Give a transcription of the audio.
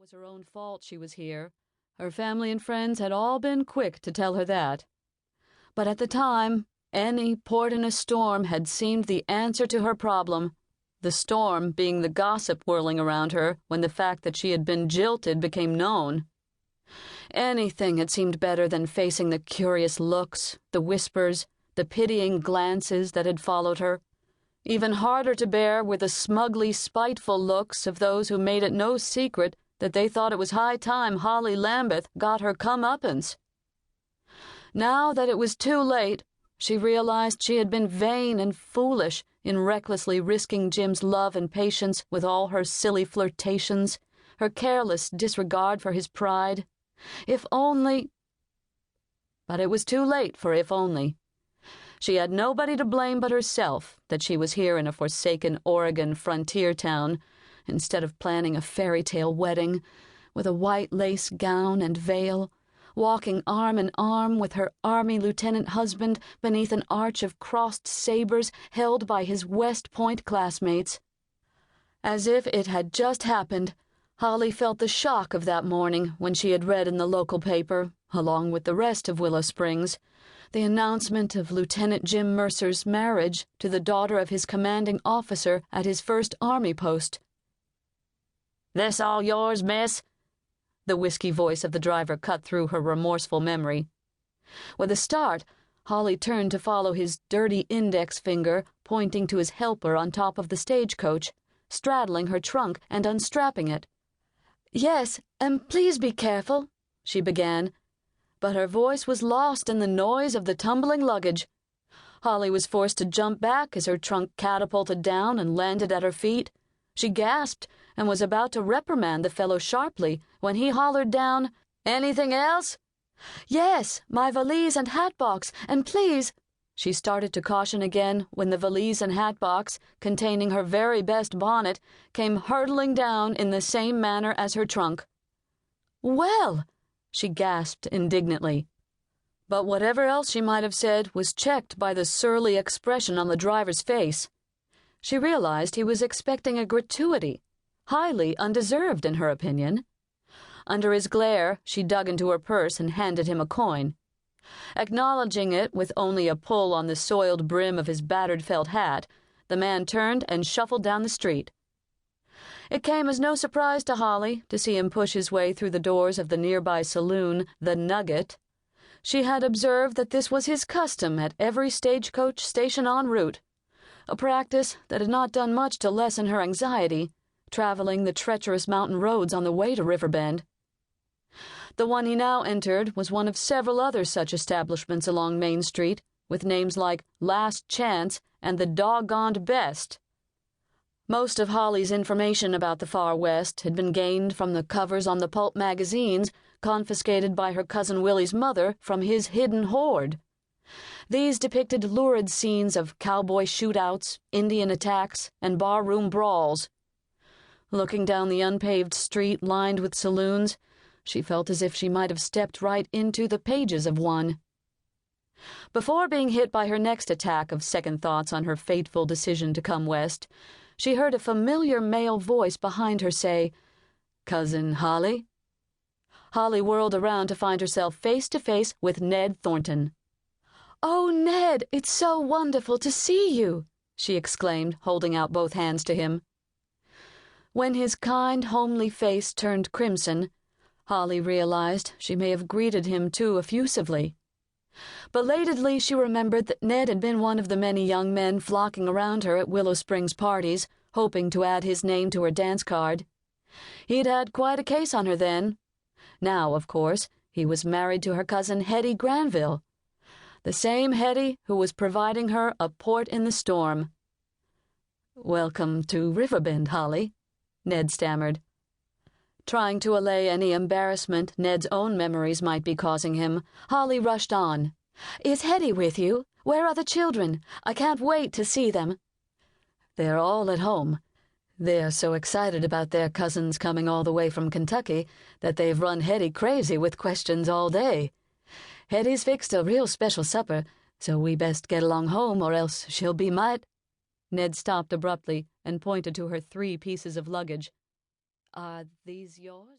was her own fault she was here. Her family and friends had all been quick to tell her that. But at the time, any port in a storm had seemed the answer to her problem, the storm being the gossip whirling around her when the fact that she had been jilted became known. Anything had seemed better than facing the curious looks, the whispers, the pitying glances that had followed her. Even harder to bear were the smugly spiteful looks of those who made it no secret that they thought it was high time Holly Lambeth got her comeuppance. Now that it was too late, she realized she had been vain and foolish in recklessly risking Jim's love and patience with all her silly flirtations, her careless disregard for his pride. If only... But it was too late for if only. She had nobody to blame but herself that she was here in a forsaken Oregon frontier town, instead of planning a fairy tale wedding, with a white lace gown and veil, walking arm in arm with her Army lieutenant husband beneath an arch of crossed sabers held by his West Point classmates. As if it had just happened, Holly felt the shock of that morning when she had read in the local paper, along with the rest of Willow Springs, the announcement of Lieutenant Jim Mercer's marriage to the daughter of his commanding officer at his first Army post. "This all yours, miss?" The whiskey voice of the driver cut through her remorseful memory. With a start, Holly turned to follow his dirty index finger pointing to his helper on top of the stagecoach, straddling her trunk and unstrapping it. "Yes, and please be careful," she began, but her voice was lost in the noise of the tumbling luggage. Holly was forced to jump back as her trunk catapulted down and landed at her feet. She gasped and was about to reprimand the fellow sharply when he hollered down, "Anything else?" "Yes, my valise and hat box, and please—" She started to caution again when the valise and hat box, containing her very best bonnet, came hurtling down in the same manner as her trunk. "Well!" she gasped indignantly. But whatever else she might have said was checked by the surly expression on the driver's face. She realized he was expecting a gratuity, highly undeserved in her opinion. Under his glare, she dug into her purse and handed him a coin. Acknowledging it with only a pull on the soiled brim of his battered felt hat, the man turned and shuffled down the street. It came as no surprise to Holly to see him push his way through the doors of the nearby saloon, the Nugget. She had observed that this was his custom at every stagecoach station en route, a practice that had not done much to lessen her anxiety, traveling the treacherous mountain roads on the way to Riverbend. The one he now entered was one of several other such establishments along Main Street, with names like Last Chance and The Doggoned Best. Most of Holly's information about the Far West had been gained from the covers on the pulp magazines confiscated by her cousin Willie's mother from his hidden hoard. These depicted lurid scenes of cowboy shootouts, Indian attacks, and barroom brawls. Looking down the unpaved street lined with saloons, she felt as if she might have stepped right into the pages of one. Before being hit by her next attack of second thoughts on her fateful decision to come west, she heard a familiar male voice behind her say, "Cousin Holly?" Holly whirled around to find herself face to face with Ned Thornton. "Oh, Ned, it's so wonderful to see you," she exclaimed, holding out both hands to him. When his kind, homely face turned crimson, Holly realized she may have greeted him too effusively. Belatedly, she remembered that Ned had been one of the many young men flocking around her at Willow Springs parties, hoping to add his name to her dance card. He'd had quite a case on her then. Now, of course, he was married to her cousin Hetty Granville, the same Hetty who was providing her a port in the storm. "Welcome to Riverbend, Holly," Ned stammered. Trying to allay any embarrassment Ned's own memories might be causing him, Holly rushed on. "Is Hetty with you? Where are the children? I can't wait to see them." "They're all at home. They're so excited about their cousins coming all the way from Kentucky that they've run Hetty crazy with questions all day. Hetty's fixed a real special supper, so we best get along home or else she'll be might—" Ned stopped abruptly and pointed to her 3 pieces of luggage. "Are these yours?"